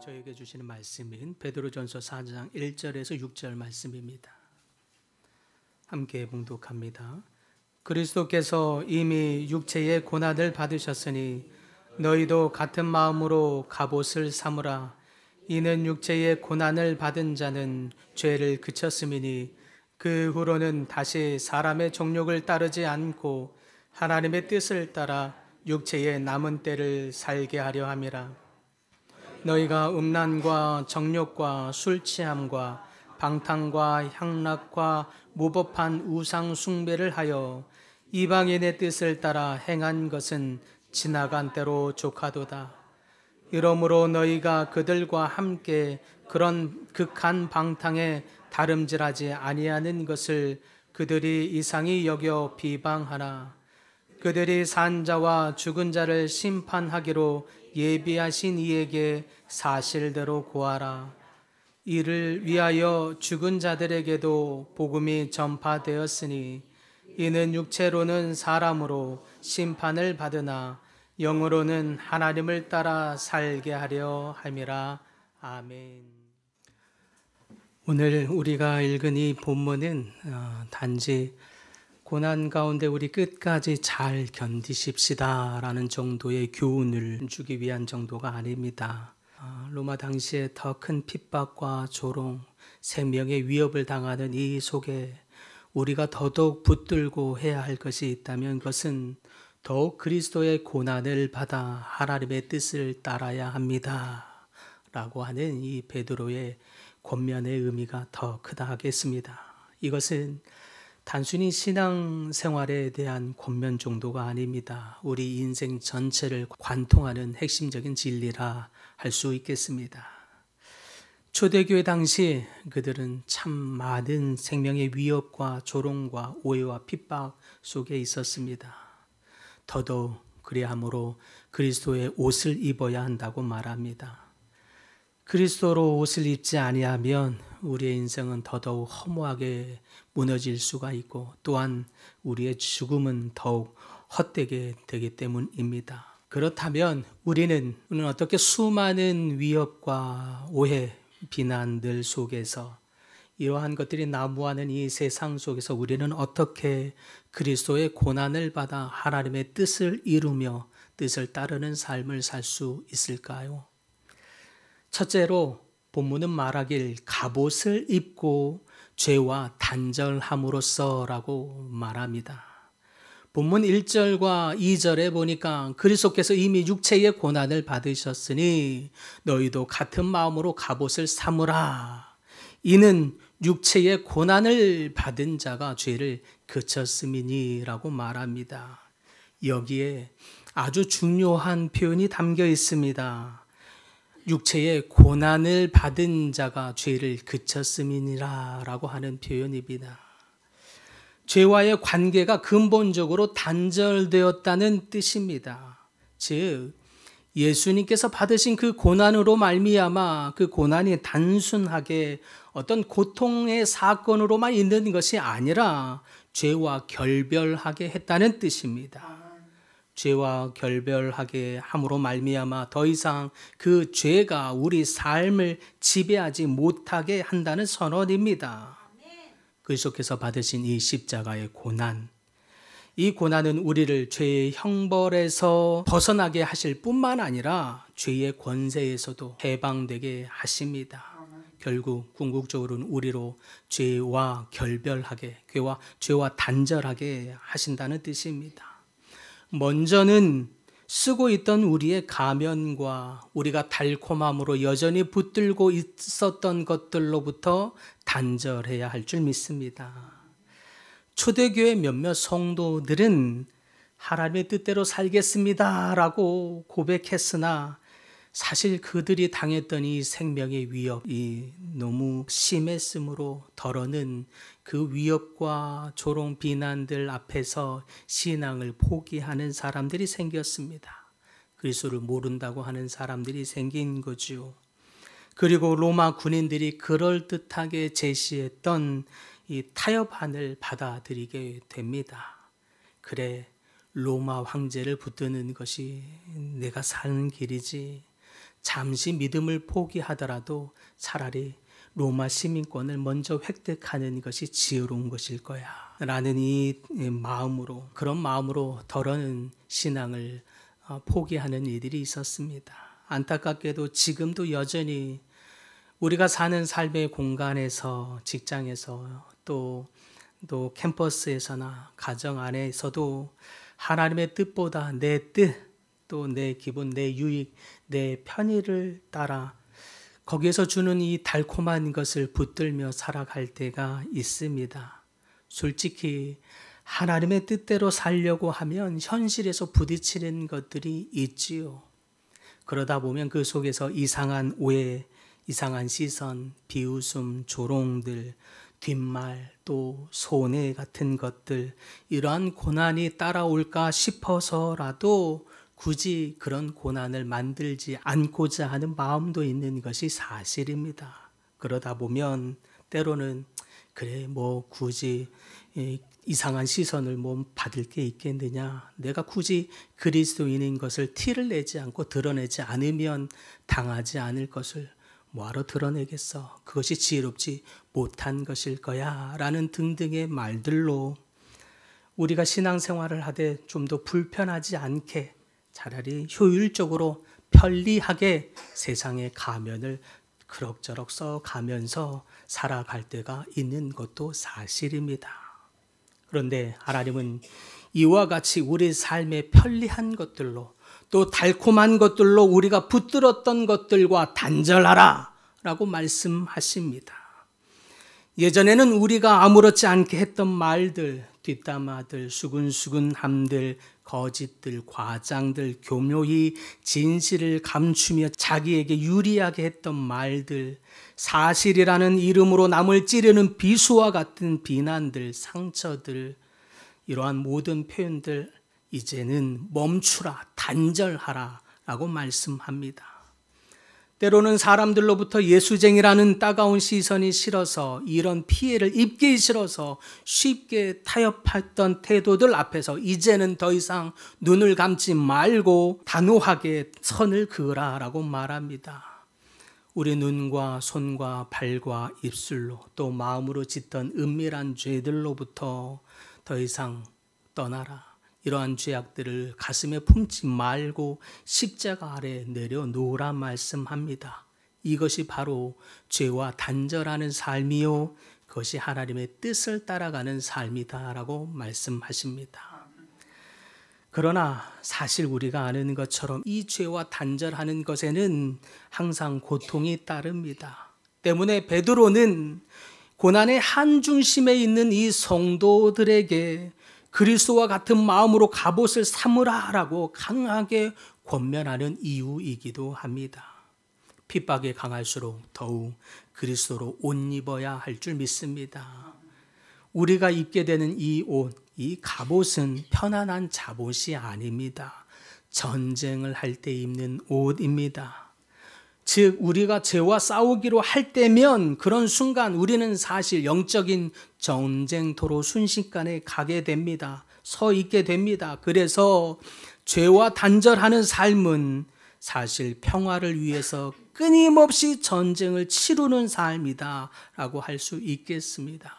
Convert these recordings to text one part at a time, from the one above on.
저에게 주시는 말씀인 베드로전서 4장 1절에서 6절 말씀입니다. 함께 봉독합니다. 그리스도께서 이미 육체의 고난을 받으셨으니 너희도 같은 마음으로 갑옷을 삼으라. 이는 육체의 고난을 받은 자는 죄를 그쳤음이니 그 후로는 다시 사람의 정욕을 따르지 않고 하나님의 뜻을 따라 육체의 남은 때를 살게 하려 함이라. 너희가 음란과 정욕과 술 취함과 방탕과 향락과 무법한 우상 숭배를 하여 이방인의 뜻을 따라 행한 것은 지나간 때로 족하도다. 이러므로 너희가 그들과 함께 그런 극한 방탕에 다름질하지 아니하는 것을 그들이 이상히 여겨 비방하나 그들이 산 자와 죽은 자를 심판하기로 예비하신 이에게 사실대로 구하라. 이를 위하여 죽은 자들에게도 복음이 전파되었으니 이는 육체로는 사람으로 심판을 받으나 영으로는 하나님을 따라 살게 하려 함이라. 아멘. 오늘 우리가 읽은 이 본문은 단지 고난 가운데 우리 끝까지 잘 견디십시다 라는 정도의 교훈을 주기 위한 정도가 아닙니다. 로마 당시에 더 큰 핍박과 조롱, 생명의 위협을 당하는 이 속에 우리가 더더욱 붙들고 해야 할 것이 있다면 그것은 더욱 그리스도의 고난을 받아 하나님의 뜻을 따라야 합니다 라고 하는 이 베드로의 권면의 의미가 더 크다 하겠습니다. 이것은 단순히 신앙생활에 대한 권면 정도가 아닙니다. 우리 인생 전체를 관통하는 핵심적인 진리라 할 수 있겠습니다. 초대교회 당시 그들은 참 많은 생명의 위협과 조롱과 오해와 핍박 속에 있었습니다. 더더욱 그리함으로 그리스도의 옷을 입어야 한다고 말합니다. 그리스도로 옷을 입지 아니하면 우리의 인생은 더더욱 허무하게 무너질 수가 있고 또한 우리의 죽음은 더욱 헛되게 되기 때문입니다. 그렇다면 우리는 어떻게 수많은 위협과 오해, 비난들 속에서 이러한 것들이 난무하는 이 세상 속에서 우리는 어떻게 그리스도의 고난을 받아 하나님의 뜻을 이루며 뜻을 따르는 삶을 살 수 있을까요? 첫째로 본문은 말하길 갑옷을 입고 죄와 단절함으로써라고 말합니다. 본문 1절과 2절에 보니까 그리스도께서 이미 육체의 고난을 받으셨으니 너희도 같은 마음으로 갑옷을 삼으라. 이는 육체의 고난을 받은 자가 죄를 그쳤음이니라고 말합니다. 여기에 아주 중요한 표현이 담겨 있습니다. 육체의 고난을 받은 자가 죄를 그쳤음이니라 라고 하는 표현입니다. 죄와의 관계가 근본적으로 단절되었다는 뜻입니다. 즉 예수님께서 받으신 그 고난으로 말미암아 그 고난이 단순하게 어떤 고통의 사건으로만 있는 것이 아니라 죄와 결별하게 했다는 뜻입니다. 죄와 결별하게 함으로 말미암아 더 이상 그 죄가 우리 삶을 지배하지 못하게 한다는 선언입니다. 그리스도께서 받으신 이 십자가의 고난, 이 고난은 우리를 죄의 형벌에서 벗어나게 하실 뿐만 아니라 죄의 권세에서도 해방되게 하십니다. 결국 궁극적으로는 우리로 죄와 결별하게, 죄와 단절하게 하신다는 뜻입니다. 먼저는 쓰고 있던 우리의 가면과 우리가 달콤함으로 여전히 붙들고 있었던 것들로부터 단절해야 할 줄 믿습니다. 초대교회 몇몇 성도들은 하나님의 뜻대로 살겠습니다라고 고백했으나 사실 그들이 당했던 이 생명의 위협이 너무 심했으므로 더러는 그 위협과 조롱 비난들 앞에서 신앙을 포기하는 사람들이 생겼습니다. 그리스도를 모른다고 하는 사람들이 생긴 거죠. 그리고 로마 군인들이 그럴듯하게 제시했던 이 타협안을 받아들이게 됩니다. 그래, 로마 황제를 붙드는 것이 내가 사는 길이지. 잠시 믿음을 포기하더라도 차라리 로마 시민권을 먼저 획득하는 것이 지혜로운 것일 거야 라는 이 마음으로, 그런 마음으로 덜어는 신앙을 포기하는 이들이 있었습니다. 안타깝게도 지금도 여전히 우리가 사는 삶의 공간에서, 직장에서, 또 캠퍼스에서나 가정 안에서도 하나님의 뜻보다 내 뜻, 또 내 기분, 내 유익, 내 편의를 따라 거기에서 주는 이 달콤한 것을 붙들며 살아갈 때가 있습니다. 솔직히 하나님의 뜻대로 살려고 하면 현실에서 부딪히는 것들이 있지요. 그러다 보면 그 속에서 이상한 오해, 이상한 시선, 비웃음, 조롱들, 뒷말, 또 손해 같은 것들, 이러한 고난이 따라올까 싶어서라도 굳이 그런 고난을 만들지 않고자 하는 마음도 있는 것이 사실입니다. 그러다 보면 때로는 그래 뭐 굳이 이상한 시선을 뭐 받을 게 있겠느냐, 내가 굳이 그리스도인인 것을 티를 내지 않고 드러내지 않으면 당하지 않을 것을 뭐하러 드러내겠어, 그것이 지혜롭지 못한 것일 거야 라는 등등의 말들로 우리가 신앙생활을 하되 좀 더 불편하지 않게, 차라리 효율적으로 편리하게 세상의 가면을 그럭저럭 써가면서 살아갈 때가 있는 것도 사실입니다. 그런데 하나님은 이와 같이 우리 삶의 편리한 것들로, 또 달콤한 것들로 우리가 붙들었던 것들과 단절하라 라고 말씀하십니다. 예전에는 우리가 아무렇지 않게 했던 말들, 뒷담화들, 수근수근함들, 거짓들, 과장들, 교묘히 진실을 감추며 자기에게 유리하게 했던 말들, 사실이라는 이름으로 남을 찌르는 비수와 같은 비난들, 상처들, 이러한 모든 표현들 이제는 멈추라, 단절하라 라고 말씀합니다. 때로는 사람들로부터 예수쟁이라는 따가운 시선이 싫어서, 이런 피해를 입기 싫어서 쉽게 타협했던 태도들 앞에서 이제는 더 이상 눈을 감지 말고 단호하게 선을 그으라 라고 말합니다. 우리 눈과 손과 발과 입술로 또 마음으로 짓던 은밀한 죄들로부터 더 이상 떠나라. 이러한 죄악들을 가슴에 품지 말고 십자가 아래 내려놓으라 말씀합니다. 이것이 바로 죄와 단절하는 삶이요, 그것이 하나님의 뜻을 따라가는 삶이다라고 말씀하십니다. 그러나 사실 우리가 아는 것처럼 이 죄와 단절하는 것에는 항상 고통이 따릅니다. 때문에 베드로는 고난의 한중심에 있는 이 성도들에게 그리스도와 같은 마음으로 갑옷을 삼으라라고 강하게 권면하는 이유이기도 합니다. 핍박이 강할수록 더욱 그리스도로 옷 입어야 할 줄 믿습니다. 우리가 입게 되는 이 옷, 이 갑옷은 편안한 잡옷이 아닙니다. 전쟁을 할 때 입는 옷입니다. 즉 우리가 죄와 싸우기로 할 때면 그런 순간 우리는 사실 영적인 전쟁터로 순식간에 가게 됩니다. 서 있게 됩니다. 그래서 죄와 단절하는 삶은 사실 평화를 위해서 끊임없이 전쟁을 치르는 삶이다 라고 할 수 있겠습니다.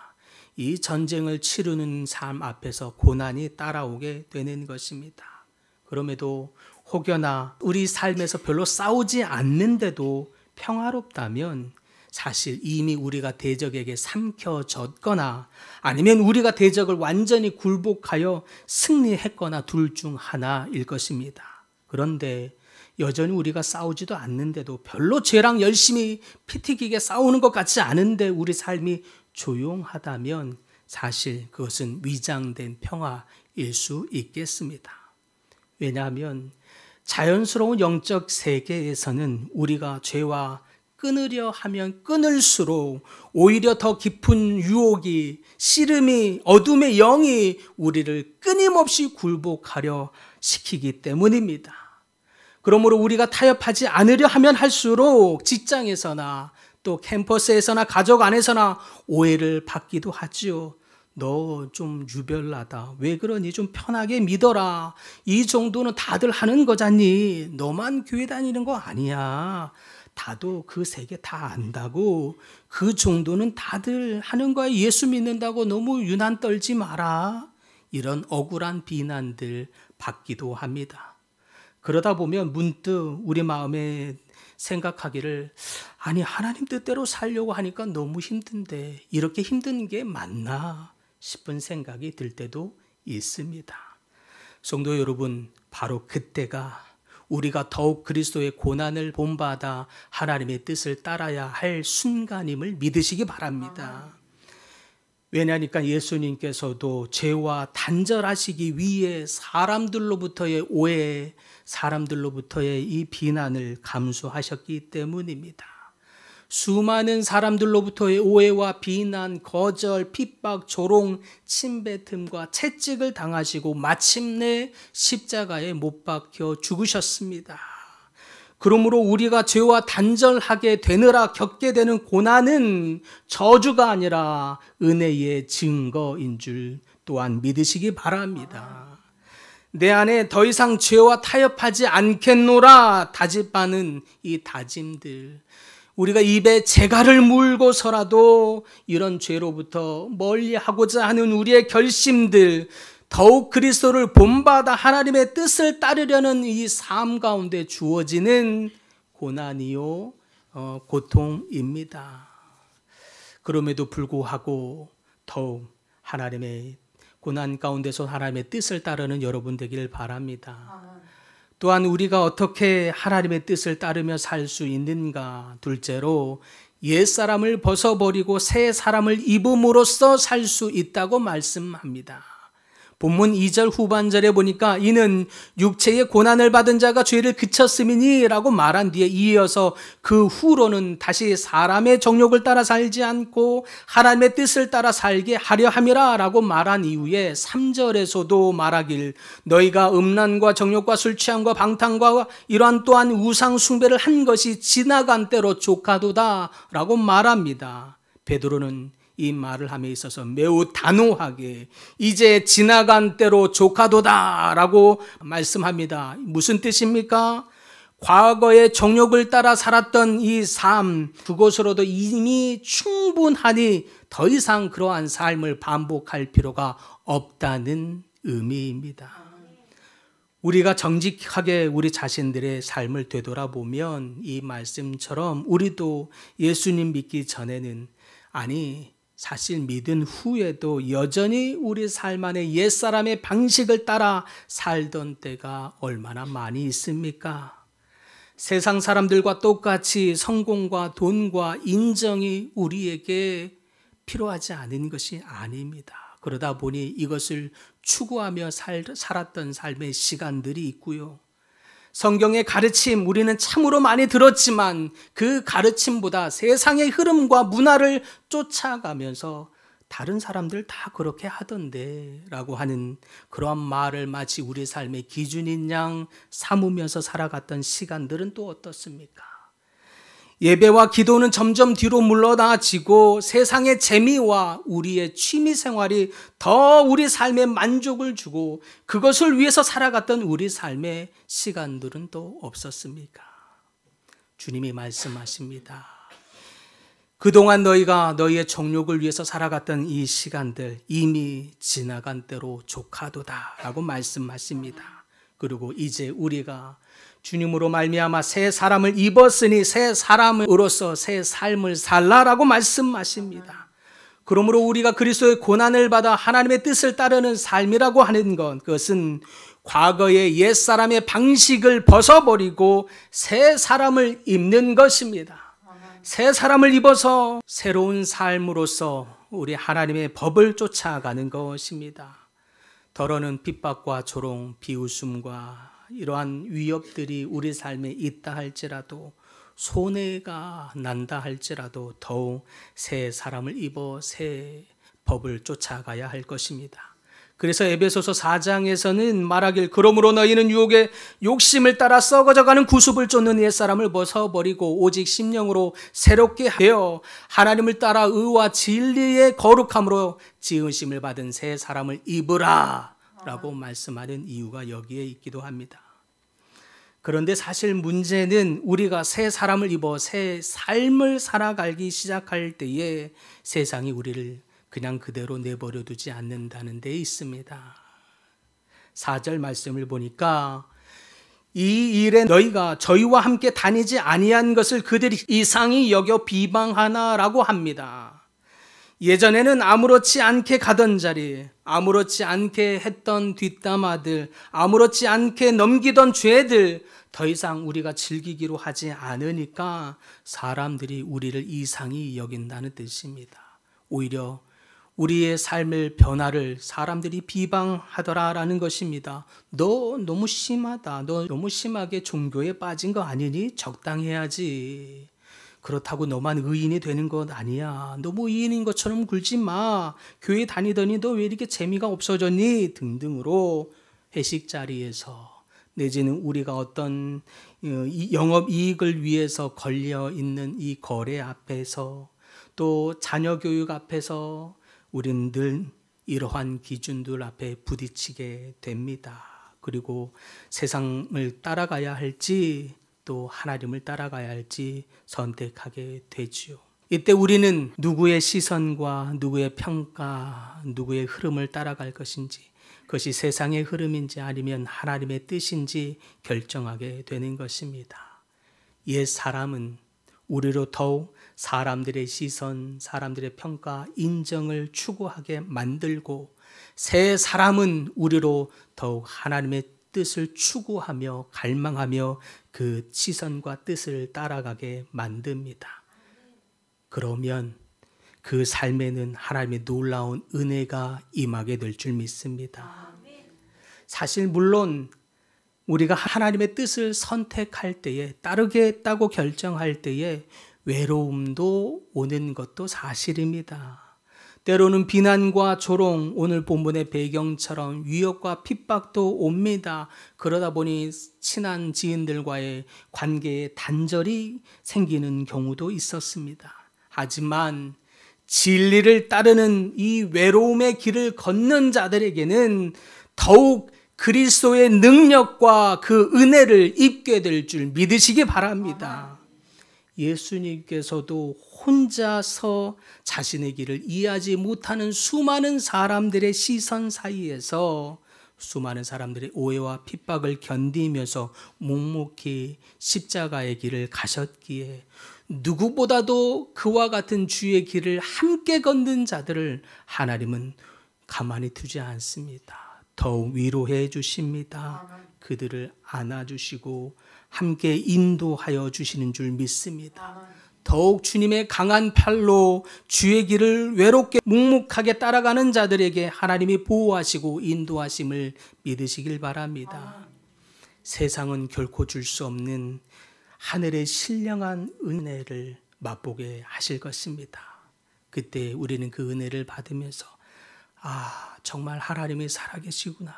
이 전쟁을 치르는 삶 앞에서 고난이 따라오게 되는 것입니다. 그럼에도 혹여나 우리 삶에서 별로 싸우지 않는데도 평화롭다면 사실 이미 우리가 대적에게 삼켜졌거나 아니면 우리가 대적을 완전히 굴복하여 승리했거나 둘 중 하나일 것입니다. 그런데 여전히 우리가 싸우지도 않는데도 별로 죄랑 열심히 피 튀기게 싸우는 것 같지 않은데 우리 삶이 조용하다면 사실 그것은 위장된 평화일 수 있겠습니다. 왜냐하면 자연스러운 영적 세계에서는 우리가 죄와 끊으려 하면 끊을수록 오히려 더 깊은 유혹이, 씨름이, 어둠의 영이 우리를 끊임없이 굴복하려 시키기 때문입니다. 그러므로 우리가 타협하지 않으려 하면 할수록 직장에서나 또 캠퍼스에서나 가족 안에서나 오해를 받기도 하지요. 너 좀 유별나다. 왜 그러니? 좀 편하게 믿어라. 이 정도는 다들 하는 거잖니. 너만 교회 다니는 거 아니야. 다도 그 세계 다 안다고. 그 정도는 다들 하는 거야. 예수 믿는다고 너무 유난 떨지 마라. 이런 억울한 비난들 받기도 합니다. 그러다 보면 문득 우리 마음에 생각하기를, 아니 하나님 뜻대로 살려고 하니까 너무 힘든데 이렇게 힘든 게 맞나 싶은 생각이 들 때도 있습니다. 성도 여러분, 바로 그때가 우리가 더욱 그리스도의 고난을 본받아 하나님의 뜻을 따라야 할 순간임을 믿으시기 바랍니다. 왜냐하니까 예수님께서도 죄와 단절하시기 위해 사람들로부터의 오해, 사람들로부터의 이 비난을 감수하셨기 때문입니다. 수많은 사람들로부터의 오해와 비난, 거절, 핍박, 조롱, 침뱉음과 채찍을 당하시고 마침내 십자가에 못 박혀 죽으셨습니다. 그러므로 우리가 죄와 단절하게 되느라 겪게 되는 고난은 저주가 아니라 은혜의 증거인 줄 또한 믿으시기 바랍니다. 내 안에 더 이상 죄와 타협하지 않겠노라 다짐하는 이 다짐들, 우리가 입에 재갈을 물고서라도 이런 죄로부터 멀리하고자 하는 우리의 결심들, 더욱 그리스도를 본받아 하나님의 뜻을 따르려는 이 삶 가운데 주어지는 고난이요 고통입니다. 그럼에도 불구하고 더욱 하나님의 고난 가운데서 하나님의 뜻을 따르는 여러분 되기를 바랍니다. 또한 우리가 어떻게 하나님의 뜻을 따르며 살 수 있는가? 둘째로 옛사람을 벗어버리고 새 사람을 입음으로써 살 수 있다고 말씀합니다. 본문 2절 후반절에 보니까 이는 육체의 고난을 받은 자가 죄를 그쳤음이니 라고 말한 뒤에 이어서 그 후로는 다시 사람의 정욕을 따라 살지 않고 하나님의 뜻을 따라 살게 하려 함이라 라고 말한 이후에 3절에서도 말하길, 너희가 음란과 정욕과 술 취함과 방탕과 이러한 또한 우상 숭배를 한 것이 지나간 때로 족하도다 라고 말합니다. 베드로는 이 말을 함에 있어서 매우 단호하게 이제 지나간 때로 족하도다 라고 말씀합니다. 무슨 뜻입니까? 과거의 정욕을 따라 살았던 이 삶, 그것으로도 이미 충분하니 더 이상 그러한 삶을 반복할 필요가 없다는 의미입니다. 우리가 정직하게 우리 자신들의 삶을 되돌아보면 이 말씀처럼 우리도 예수님 믿기 전에는, 아니 사실 믿은 후에도 여전히 우리 삶 안에 옛사람의 방식을 따라 살던 때가 얼마나 많이 있습니까? 세상 사람들과 똑같이 성공과 돈과 인정이 우리에게 필요하지 않은 것이 아닙니다. 그러다 보니 이것을 추구하며 살았던 삶의 시간들이 있고요. 성경의 가르침 우리는 참으로 많이 들었지만 그 가르침보다 세상의 흐름과 문화를 쫓아가면서 다른 사람들 다 그렇게 하던데 라고 하는 그러한 말을 마치 우리 삶의 기준인 양 삼으면서 살아갔던 시간들은 또 어떻습니까? 예배와 기도는 점점 뒤로 물러나지고 세상의 재미와 우리의 취미 생활이 더 우리 삶에 만족을 주고 그것을 위해서 살아갔던 우리 삶의 시간들은 또 없었습니까? 주님이 말씀하십니다. 그동안 너희가 너희의 정욕을 위해서 살아갔던 이 시간들 이미 지나간 때로 족하도다 라고 말씀하십니다. 그리고 이제 우리가 주님으로 말미암아 새 사람을 입었으니 새 사람으로서 새 삶을 살라라고 말씀하십니다. 그러므로 우리가 그리스도의 고난을 받아 하나님의 뜻을 따르는 삶이라고 하는 것, 그것은 과거의 옛사람의 방식을 벗어버리고 새 사람을 입는 것입니다. 새 사람을 입어서 새로운 삶으로서 우리 하나님의 법을 쫓아가는 것입니다. 더러는 핍박과 조롱, 비웃음과 이러한 위협들이 우리 삶에 있다 할지라도, 손해가 난다 할지라도 더욱 새 사람을 입어 새 법을 쫓아가야 할 것입니다. 그래서 에베소서 4장에서는 말하길 그러므로 너희는 유혹의 욕심을 따라 썩어져가는 구습을 쫓는 옛사람을 벗어버리고 오직 심령으로 새롭게 하여 하나님을 따라 의와 진리의 거룩함으로 지으심을 받은 새 사람을 입으라 라고 말씀하는 이유가 여기에 있기도 합니다. 그런데 사실 문제는 우리가 새 사람을 입어 새 삶을 살아가기 시작할 때에 세상이 우리를 그냥 그대로 내버려 두지 않는다는 데 있습니다. 4절 말씀을 보니까 이 일에 너희가 저희와 함께 다니지 아니한 것을 그들이 이상히 여겨 비방하나라고 합니다. 예전에는 아무렇지 않게 가던 자리, 아무렇지 않게 했던 뒷담화들, 아무렇지 않게 넘기던 죄들 더 이상 우리가 즐기기로 하지 않으니까 사람들이 우리를 이상히 여긴다는 뜻입니다. 오히려 우리의 삶의 변화를 사람들이 비방하더라라는 것입니다. 너 너무 심하다. 너 너무 심하게 종교에 빠진 거 아니니? 적당히 해야지. 그렇다고 너만 의인이 되는 것 아니야. 너무 의인인 것처럼 굴지 마. 교회 다니더니 너 왜 이렇게 재미가 없어졌니? 등등으로 회식 자리에서 내지는 우리가 어떤 영업 이익을 위해서 걸려 있는 이 거래 앞에서 또 자녀 교육 앞에서 우리는 늘 이러한 기준들 앞에 부딪히게 됩니다. 그리고 세상을 따라가야 할지 또 하나님을 따라가야 할지 선택하게 되지요. 이때 우리는 누구의 시선과 누구의 평가, 누구의 흐름을 따라갈 것인지, 그것이 세상의 흐름인지 아니면 하나님의 뜻인지 결정하게 되는 것입니다. 옛 사람은 우리로 더욱 사람들의 시선, 사람들의 평가, 인정을 추구하게 만들고 새 사람은 우리로 더욱 하나님의 뜻을 추구하며 갈망하며 그 시선과 뜻을 따라가게 만듭니다. 그러면 그 삶에는 하나님의 놀라운 은혜가 임하게 될 줄 믿습니다. 사실 물론 우리가 하나님의 뜻을 선택할 때에 따르겠다고 결정할 때에 외로움도 오는 것도 사실입니다. 때로는 비난과 조롱, 오늘 본문의 배경처럼 위협과 핍박도 옵니다. 그러다 보니 친한 지인들과의 관계에 단절이 생기는 경우도 있었습니다. 하지만 진리를 따르는 이 외로움의 길을 걷는 자들에게는 더욱 그리스도의 능력과 그 은혜를 입게 될 줄 믿으시기 바랍니다. 예수님께서도 혼자서 자신의 길을 이해하지 못하는 수많은 사람들의 시선 사이에서 수많은 사람들의 오해와 핍박을 견디면서 묵묵히 십자가의 길을 가셨기에 누구보다도 그와 같은 주의 길을 함께 걷는 자들을 하나님은 가만히 두지 않습니다. 더욱 위로해 주십니다. 그들을 안아주시고 함께 인도하여 주시는 줄 믿습니다. 더욱 주님의 강한 팔로 주의 길을 외롭게 묵묵하게 따라가는 자들에게 하나님이 보호하시고 인도하심을 믿으시길 바랍니다. 세상은 결코 줄 수 없는 하늘의 신령한 은혜를 맛보게 하실 것입니다. 그때 우리는 그 은혜를 받으면서 정말 하나님이 살아계시구나.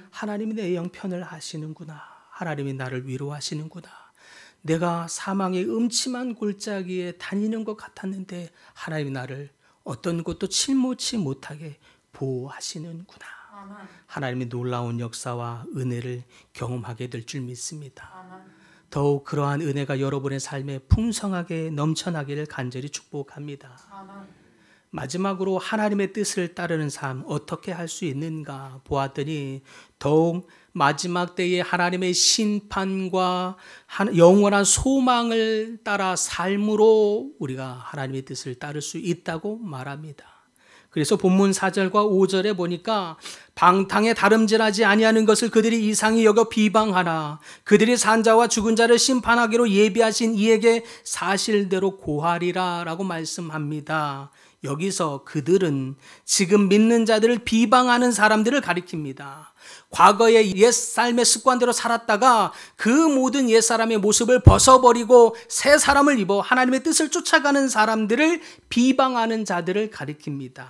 하나님이 내 형편을 하시는구나. 하나님이 나를 위로하시는구나. 내가 사망의 음침한 골짜기에 다니는 것 같았는데 하나님이 나를 어떤 곳도 침몰치 못하게 보호하시는구나. 하나님의 놀라운 역사와 은혜를 경험하게 될 줄 믿습니다. 더욱 그러한 은혜가 여러분의 삶에 풍성하게 넘쳐나기를 간절히 축복합니다. 마지막으로 하나님의 뜻을 따르는 삶 어떻게 할 수 있는가 보았더니 더욱 마지막 때에 하나님의 심판과 영원한 소망을 따라 삶으로 우리가 하나님의 뜻을 따를 수 있다고 말합니다. 그래서 본문 4절과 5절에 보니까 방탕에 다름질하지 아니하는 것을 그들이 이상히 여겨 비방하나 그들이 산자와 죽은 자를 심판하기로 예비하신 이에게 사실대로 고하리라 라고 말씀합니다. 여기서 그들은 지금 믿는 자들을 비방하는 사람들을 가리킵니다. 과거의 옛삶의 습관대로 살았다가 그 모든 옛사람의 모습을 벗어버리고 새 사람을 입어 하나님의 뜻을 쫓아가는 사람들을 비방하는 자들을 가리킵니다.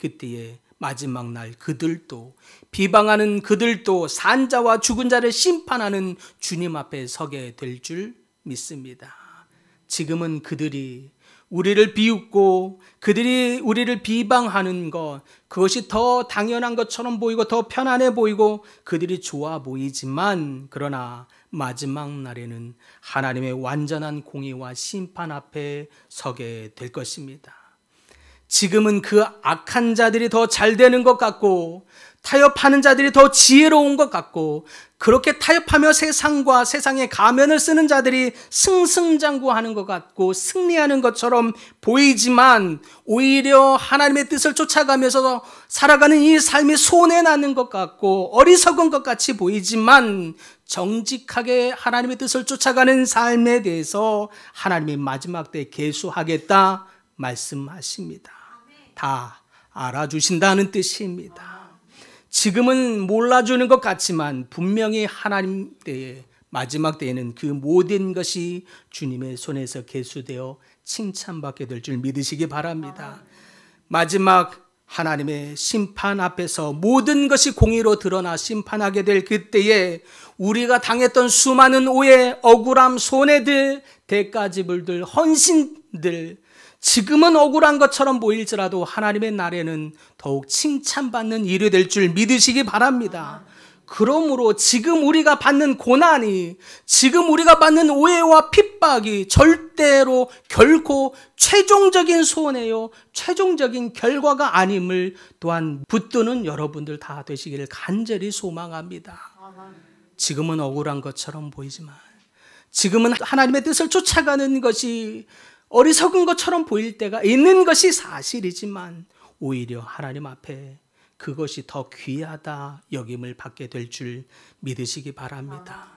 그때에 마지막 날 그들도, 비방하는 그들도 산자와 죽은 자를 심판하는 주님 앞에 서게 될 줄 믿습니다. 지금은 그들이 우리를 비웃고 그들이 우리를 비방하는 것, 그것이 더 당연한 것처럼 보이고 더 편안해 보이고 그들이 좋아 보이지만, 그러나 마지막 날에는 하나님의 완전한 공의와 심판 앞에 서게 될 것입니다. 지금은 그 악한 자들이 더 잘 되는 것 같고 타협하는 자들이 더 지혜로운 것 같고, 그렇게 타협하며 세상과 세상의 가면을 쓰는 자들이 승승장구하는 것 같고 승리하는 것처럼 보이지만, 오히려 하나님의 뜻을 쫓아가면서 살아가는 이 삶이 손해나는 것 같고 어리석은 것 같이 보이지만, 정직하게 하나님의 뜻을 쫓아가는 삶에 대해서 하나님이 마지막 때에 계수하겠다 말씀하십니다. 다 알아주신다는 뜻입니다. 지금은 몰라주는 것 같지만 분명히 하나님 때에, 마지막 때에는 그 모든 것이 주님의 손에서 계수되어 칭찬받게 될 줄 믿으시기 바랍니다. 마지막 하나님의 심판 앞에서 모든 것이 공의로 드러나 심판하게 될 그때에 우리가 당했던 수많은 오해, 억울함, 손해들, 대가지불들, 헌신들, 지금은 억울한 것처럼 보일지라도 하나님의 날에는 더욱 칭찬받는 일이 될 줄 믿으시기 바랍니다. 그러므로 지금 우리가 받는 고난이, 지금 우리가 받는 오해와 핍박이 절대로 결코 최종적인 손해요, 최종적인 결과가 아님을 또한 붙드는 여러분들 다 되시기를 간절히 소망합니다. 지금은 억울한 것처럼 보이지만, 지금은 하나님의 뜻을 쫓아가는 것이 어리석은 것처럼 보일 때가 있는 것이 사실이지만, 오히려 하나님 앞에 그것이 더 귀하다 여김을 받게 될 줄 믿으시기 바랍니다.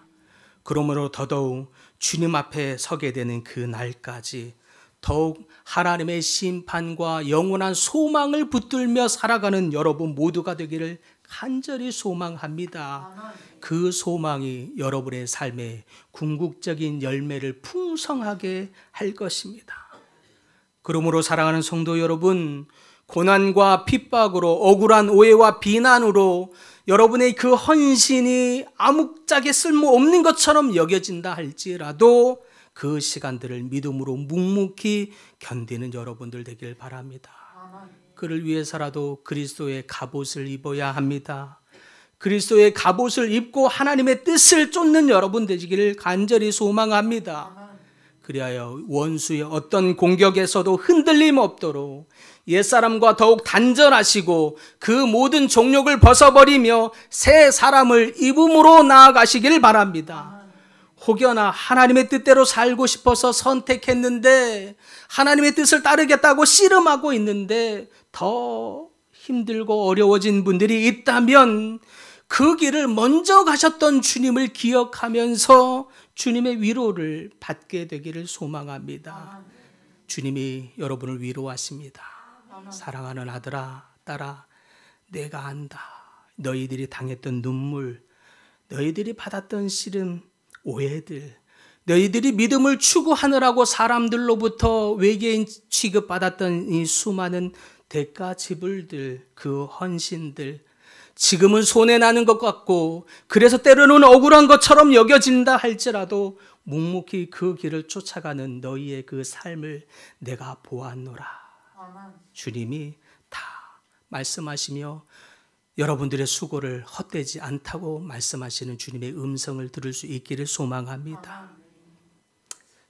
그러므로 더더욱 주님 앞에 서게 되는 그 날까지 더욱 하나님의 심판과 영원한 소망을 붙들며 살아가는 여러분 모두가 되기를 간절히 소망합니다. 그 소망이 여러분의 삶에 궁극적인 열매를 풍성하게 할 것입니다. 그러므로 사랑하는 성도 여러분, 고난과 핍박으로, 억울한 오해와 비난으로 여러분의 그 헌신이 아무짝에 쓸모없는 것처럼 여겨진다 할지라도 그 시간들을 믿음으로 묵묵히 견디는 여러분들 되길 바랍니다. 그를 위해서라도 그리스도의 갑옷을 입어야 합니다. 그리스도의 갑옷을 입고 하나님의 뜻을 쫓는 여러분 되시기를 간절히 소망합니다. 그리하여 원수의 어떤 공격에서도 흔들림 없도록 옛사람과 더욱 단절하시고 그 모든 종욕을 벗어버리며 새 사람을 입음으로 나아가시길 바랍니다. 혹여나 하나님의 뜻대로 살고 싶어서 선택했는데, 하나님의 뜻을 따르겠다고 씨름하고 있는데 더 힘들고 어려워진 분들이 있다면, 그 길을 먼저 가셨던 주님을 기억하면서 주님의 위로를 받게 되기를 소망합니다. 주님이 여러분을 위로하십니다. 사랑하는 아들아, 딸아, 내가 안다. 너희들이 당했던 눈물, 너희들이 받았던 씨름, 오해들, 너희들이 믿음을 추구하느라고 사람들로부터 외계인 취급받았던 이 수많은 대가 지불들, 그 헌신들, 지금은 손해나는 것 같고 그래서 때로는 억울한 것처럼 여겨진다 할지라도 묵묵히 그 길을 쫓아가는 너희의 그 삶을 내가 보았노라. 주님이 다 말씀하시며 여러분들의 수고를 헛되지 않다고 말씀하시는 주님의 음성을 들을 수 있기를 소망합니다.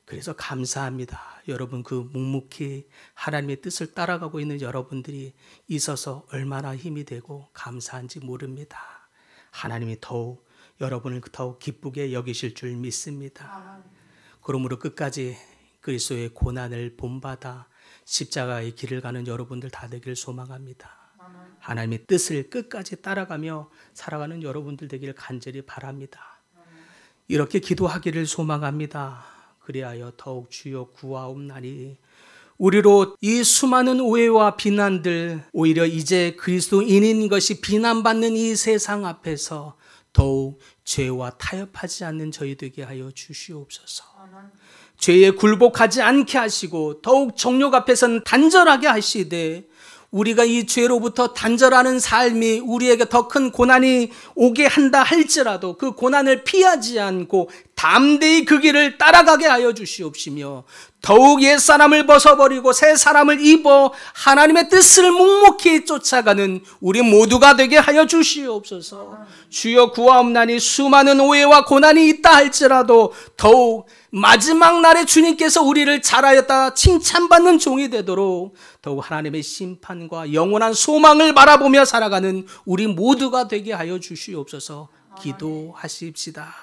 그래서 감사합니다. 여러분, 그 묵묵히 하나님의 뜻을 따라가고 있는 여러분들이 있어서 얼마나 힘이 되고 감사한지 모릅니다. 하나님이 더욱 여러분을 더욱 기쁘게 여기실 줄 믿습니다. 그러므로 끝까지 그리스도의 고난을 본받아 십자가의 길을 가는 여러분들 다 되기를 소망합니다. 하나님의 뜻을 끝까지 따라가며 살아가는 여러분들 되기를 간절히 바랍니다. 이렇게 기도하기를 소망합니다. 그리하여 더욱 주여 구하옵나니 우리로 이 수많은 오해와 비난들, 오히려 이제 그리스도인인 것이 비난받는 이 세상 앞에서 더욱 죄와 타협하지 않는 저희 되게 하여 주시옵소서. 죄에 굴복하지 않게 하시고 더욱 정욕 앞에서는 단절하게 하시되 우리가 이 죄로부터 단절하는 삶이 우리에게 더 큰 고난이 오게 한다 할지라도 그 고난을 피하지 않고 담대히 그 길을 따라가게 하여 주시옵시며, 더욱 옛사람을 벗어버리고 새 사람을 입어 하나님의 뜻을 묵묵히 쫓아가는 우리 모두가 되게 하여 주시옵소서. 주여, 구하옵나니 수많은 오해와 고난이 있다 할지라도 더욱 마지막 날에 주님께서 우리를 잘하였다 칭찬받는 종이 되도록 더욱 하나님의 심판과 영원한 소망을 바라보며 살아가는 우리 모두가 되게 하여 주시옵소서. 기도하십시다.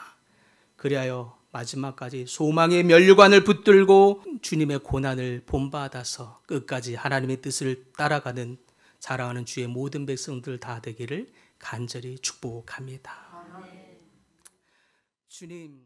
그리하여 마지막까지 소망의 면류관을 붙들고 주님의 고난을 본받아서 끝까지 하나님의 뜻을 따라가는 사랑하는 주의 모든 백성들 다 되기를 간절히 축복합니다. 주님,